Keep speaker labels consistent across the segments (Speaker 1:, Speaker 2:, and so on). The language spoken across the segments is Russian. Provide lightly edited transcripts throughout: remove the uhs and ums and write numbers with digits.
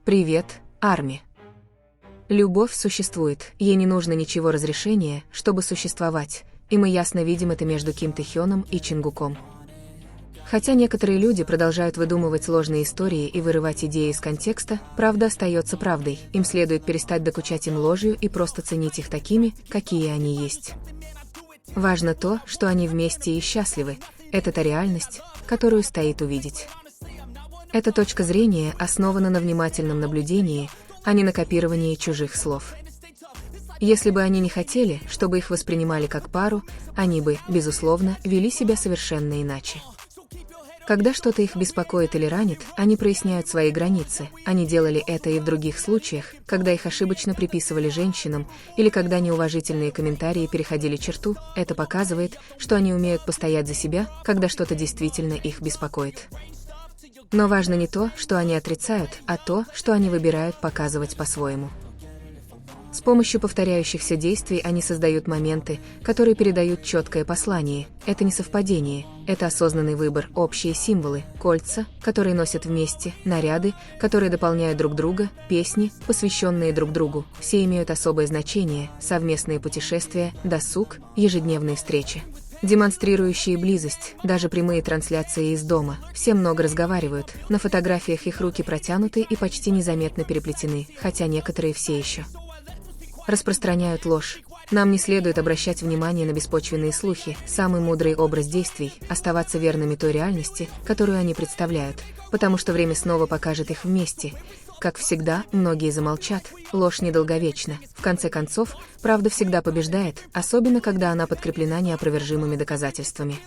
Speaker 1: Привет, Арми. Любовь существует, ей не нужно ничего разрешения, чтобы существовать, и мы ясно видим это между Ким Тэ-хёном и Чингуком. Хотя некоторые люди продолжают выдумывать ложные истории и вырывать идеи из контекста, правда остается правдой, им следует перестать докучать им ложью и просто ценить их такими, какие они есть. Важно то, что они вместе и счастливы, это та реальность, которую стоит увидеть. Эта точка зрения основана на внимательном наблюдении, а не на копировании чужих слов. Если бы они не хотели, чтобы их воспринимали как пару, они бы, безусловно, вели себя совершенно иначе. Когда что-то их беспокоит или ранит, они проясняют свои границы. Они делали это и в других случаях, когда их ошибочно приписывали женщинам, или когда неуважительные комментарии переходили черту. Это показывает, что они умеют постоять за себя, когда что-то действительно их беспокоит. Но важно не то, что они отрицают, а то, что они выбирают показывать по-своему. С помощью повторяющихся действий они создают моменты, которые передают четкое послание. Это не совпадение, это осознанный выбор, общие символы, кольца, которые носят вместе, наряды, которые дополняют друг друга, песни, посвященные друг другу. Все имеют особое значение, совместные путешествия, досуг, ежедневные встречи, демонстрирующие близость, даже прямые трансляции из дома. Все много разговаривают, на фотографиях их руки протянуты и почти незаметно переплетены, хотя некоторые все еще распространяют ложь. Нам не следует обращать внимание на беспочвенные слухи, самый мудрый образ действий – оставаться верными той реальности, которую они представляют, потому что время снова покажет их вместе. Как всегда, многие замолчат, ложь недолговечна. В конце концов, правда всегда побеждает, особенно когда она подкреплена неопровержимыми доказательствами.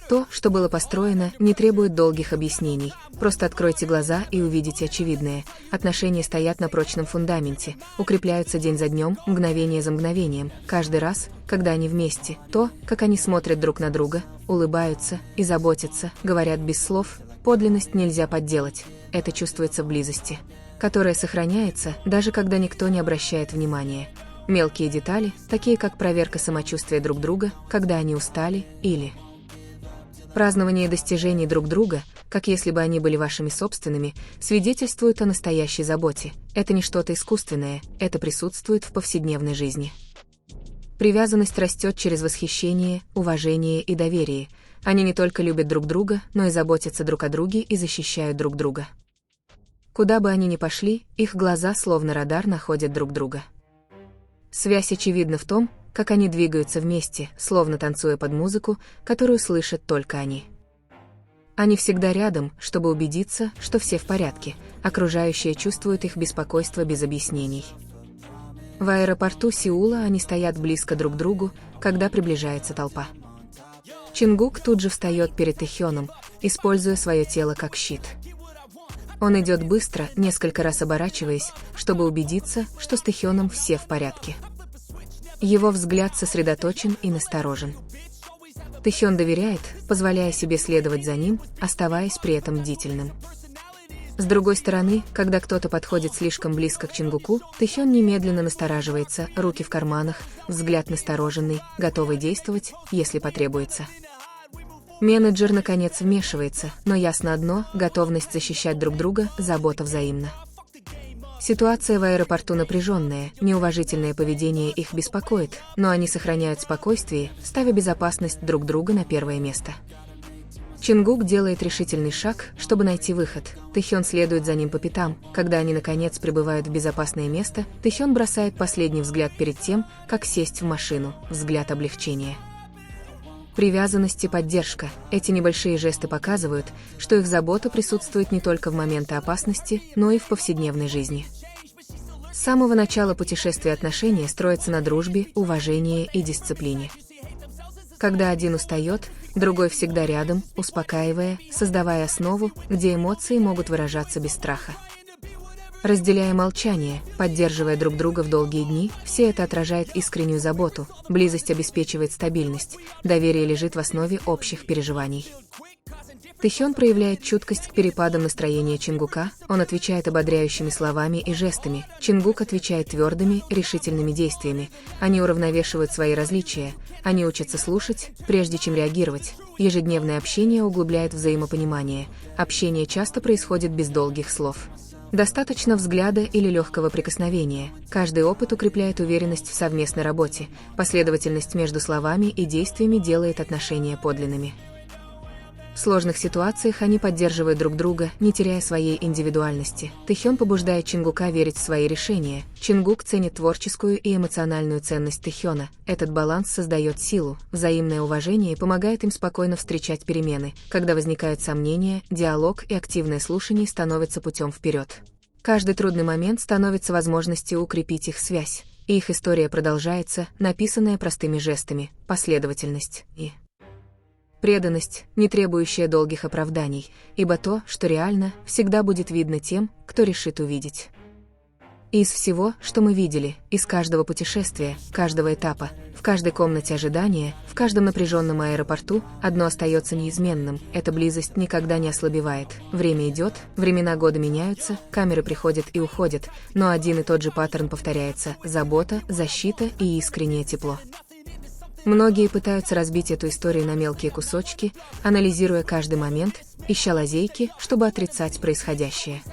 Speaker 1: То, что было построено, не требует долгих объяснений. Просто откройте глаза и увидите очевидное. Отношения стоят на прочном фундаменте, укрепляются день за днем, мгновение за мгновением. Каждый раз, когда они вместе, то, как они смотрят друг на друга, улыбаются и заботятся, говорят без слов, подлинность нельзя подделать. Это чувствуется в близости, которая сохраняется, даже когда никто не обращает внимания. Мелкие детали, такие как проверка самочувствия друг друга, когда они устали, или празднование достижений друг друга, как если бы они были вашими собственными, свидетельствуют о настоящей заботе. Это не что-то искусственное, это присутствует в повседневной жизни. Привязанность растет через восхищение, уважение и доверие. Они не только любят друг друга, но и заботятся друг о друге и защищают друг друга. Куда бы они ни пошли, их глаза словно радар находят друг друга. Связь очевидна в том, как они двигаются вместе, словно танцуя под музыку, которую слышат только они. Они всегда рядом, чтобы убедиться, что все в порядке, окружающие чувствуют их беспокойство без объяснений. В аэропорту Сеула они стоят близко друг к другу, когда приближается толпа. Чингук тут же встает перед Тэ-хёном, используя свое тело как щит. Он идет быстро, несколько раз оборачиваясь, чтобы убедиться, что с Тэ-хёном все в порядке. Его взгляд сосредоточен и насторожен. Тэ-хён доверяет, позволяя себе следовать за ним, оставаясь при этом бдительным. С другой стороны, когда кто-то подходит слишком близко к Чингуку, Тэ-хён немедленно настораживается, руки в карманах, взгляд настороженный, готовый действовать, если потребуется. Менеджер наконец вмешивается, но ясно одно – готовность защищать друг друга, забота взаимна. Ситуация в аэропорту напряженная, неуважительное поведение их беспокоит, но они сохраняют спокойствие, ставя безопасность друг друга на первое место. Чингук делает решительный шаг, чтобы найти выход. Тэ-хён следует за ним по пятам. Когда они наконец прибывают в безопасное место, Тэ-хён бросает последний взгляд перед тем, как сесть в машину, взгляд облегчения. Привязанность и поддержка. Эти небольшие жесты показывают, что их забота присутствует не только в моменты опасности, но и в повседневной жизни. С самого начала путешествия отношения строятся на дружбе, уважении и дисциплине. Когда один устает, другой всегда рядом, успокаивая, создавая основу, где эмоции могут выражаться без страха. Разделяя молчание, поддерживая друг друга в долгие дни, все это отражает искреннюю заботу, близость обеспечивает стабильность, доверие лежит в основе общих переживаний. Тэ-хён проявляет чуткость к перепадам настроения Чингука, он отвечает ободряющими словами и жестами, Чингук отвечает твердыми, решительными действиями, они уравновешивают свои различия, они учатся слушать, прежде чем реагировать. Ежедневное общение углубляет взаимопонимание, общение часто происходит без долгих слов. Достаточно взгляда или легкого прикосновения. Каждый опыт укрепляет уверенность в совместной работе. Последовательность между словами и действиями делает отношения подлинными. В сложных ситуациях они поддерживают друг друга, не теряя своей индивидуальности. Тэхён побуждает Чингука верить в свои решения. Чингук ценит творческую и эмоциональную ценность Тэхёна. Этот баланс создает силу. Взаимное уважение помогает им спокойно встречать перемены. Когда возникают сомнения, диалог и активное слушание становятся путем вперед. Каждый трудный момент становится возможностью укрепить их связь. И их история продолжается, написанная простыми жестами, последовательность и преданность, не требующая долгих оправданий, ибо то, что реально, всегда будет видно тем, кто решит увидеть. Из всего, что мы видели, из каждого путешествия, каждого этапа, в каждой комнате ожидания, в каждом напряженном аэропорту, одно остается неизменным – эта близость никогда не ослабевает. Время идет, времена года меняются, камеры приходят и уходят, но один и тот же паттерн повторяется – забота, защита и искреннее тепло. Многие пытаются разбить эту историю на мелкие кусочки, анализируя каждый момент, ища лазейки, чтобы отрицать происходящее.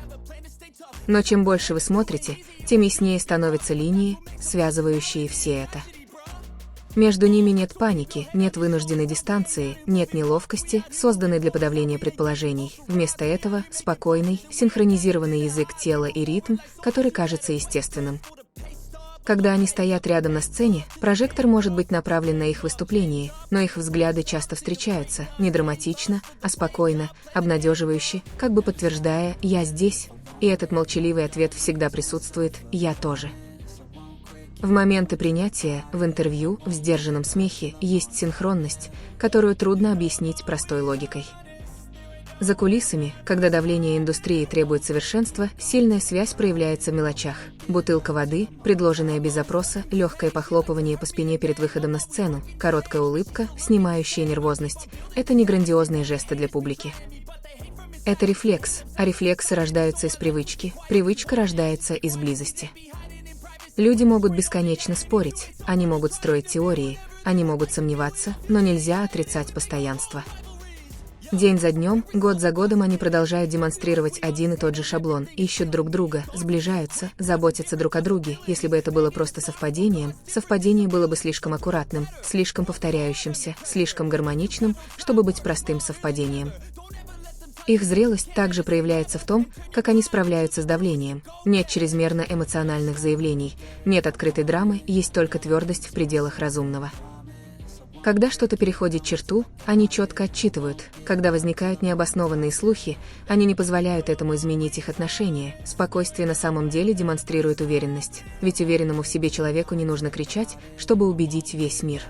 Speaker 1: Но чем больше вы смотрите, тем яснее становятся линии, связывающие все это. Между ними нет паники, нет вынужденной дистанции, нет неловкости, созданной для подавления предположений. Вместо этого спокойный, синхронизированный язык тела и ритм, который кажется естественным. Когда они стоят рядом на сцене, прожектор может быть направлен на их выступлении, но их взгляды часто встречаются, не драматично, а спокойно, обнадеживающе, как бы подтверждая «я здесь», и этот молчаливый ответ всегда присутствует «я тоже». В моменты принятия, в интервью, в сдержанном смехе есть синхронность, которую трудно объяснить простой логикой. За кулисами, когда давление индустрии требует совершенства, сильная связь проявляется в мелочах. Бутылка воды, предложенная без запроса, легкое похлопывание по спине перед выходом на сцену, короткая улыбка, снимающая нервозность – это не грандиозные жесты для публики. Это рефлекс, а рефлексы рождаются из привычки, привычка рождается из близости. Люди могут бесконечно спорить, они могут строить теории, они могут сомневаться, но нельзя отрицать постоянство. День за днем, год за годом они продолжают демонстрировать один и тот же шаблон, ищут друг друга, сближаются, заботятся друг о друге. Если бы это было просто совпадением, совпадение было бы слишком аккуратным, слишком повторяющимся, слишком гармоничным, чтобы быть простым совпадением. Их зрелость также проявляется в том, как они справляются с давлением. Нет чрезмерно эмоциональных заявлений, нет открытой драмы, есть только твердость в пределах разумного. Когда что-то переходит черту, они четко отчитывают. Когда возникают необоснованные слухи, они не позволяют этому изменить их отношение. Спокойствие на самом деле демонстрирует уверенность. Ведь уверенному в себе человеку не нужно кричать, чтобы убедить весь мир.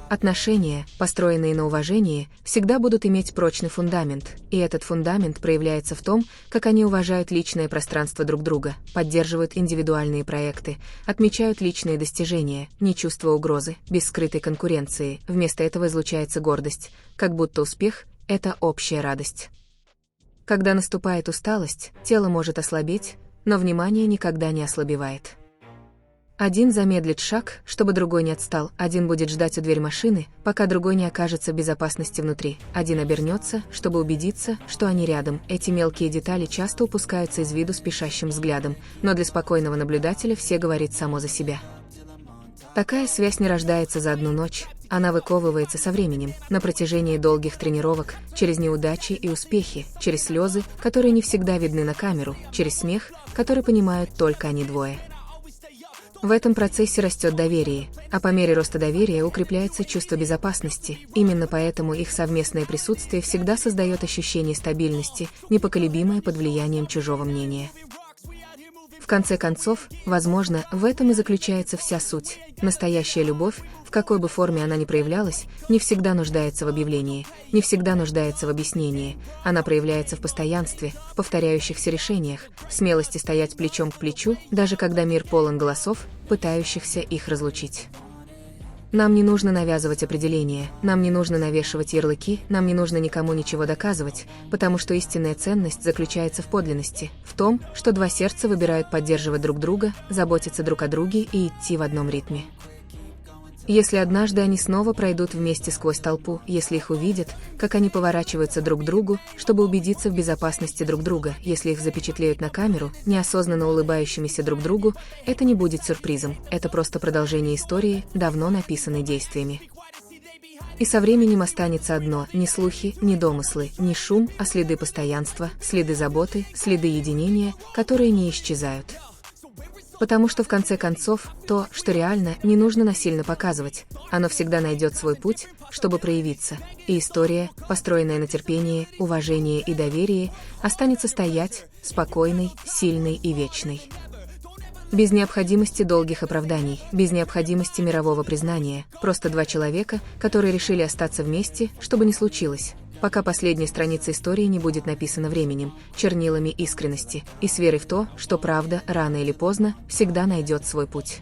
Speaker 1: Отношения, построенные на уважении, всегда будут иметь прочный фундамент, и этот фундамент проявляется в том, как они уважают личное пространство друг друга, поддерживают индивидуальные проекты, отмечают личные достижения, не чувство угрозы, без скрытой конкуренции, вместо этого излучается гордость, как будто успех – это общая радость. Когда наступает усталость, тело может ослабеть, но внимание никогда не ослабевает. Один замедлит шаг, чтобы другой не отстал, один будет ждать у двери машины, пока другой не окажется в безопасности внутри, один обернется, чтобы убедиться, что они рядом. Эти мелкие детали часто упускаются из виду спешащим взглядом, но для спокойного наблюдателя все говорит само за себя. Такая связь не рождается за одну ночь, она выковывается со временем, на протяжении долгих тренировок, через неудачи и успехи, через слезы, которые не всегда видны на камеру, через смех, который понимают только они двое. В этом процессе растет доверие, а по мере роста доверия укрепляется чувство безопасности. Именно поэтому их совместное присутствие всегда создает ощущение стабильности, непоколебимое под влиянием чужого мнения. В конце концов, возможно, в этом и заключается вся суть. Настоящая любовь, в какой бы форме она ни проявлялась, не всегда нуждается в объявлении, не всегда нуждается в объяснении. Она проявляется в постоянстве, в повторяющихся решениях, в смелости стоять плечом к плечу, даже когда мир полон голосов, пытающихся их разлучить. Нам не нужно навязывать определения, нам не нужно навешивать ярлыки, нам не нужно никому ничего доказывать, потому что истинная ценность заключается в подлинности, в том, что два сердца выбирают поддерживать друг друга, заботиться друг о друге и идти в одном ритме. Если однажды они снова пройдут вместе сквозь толпу, если их увидят, как они поворачиваются друг к другу, чтобы убедиться в безопасности друг друга, если их запечатлеют на камеру, неосознанно улыбающимися друг другу, это не будет сюрпризом, это просто продолжение истории, давно написанной действиями. И со временем останется одно: не слухи, не домыслы, не шум, а следы постоянства, следы заботы, следы единения, которые не исчезают. Потому что в конце концов, то, что реально, не нужно насильно показывать, оно всегда найдет свой путь, чтобы проявиться, и история, построенная на терпении, уважении и доверии, останется стоять, спокойной, сильной и вечной. Без необходимости долгих оправданий, без необходимости мирового признания, просто два человека, которые решили остаться вместе, чтобы не случилось, пока последняя страница истории не будет написана временем, чернилами искренности, и с верой в то, что правда, рано или поздно, всегда найдет свой путь.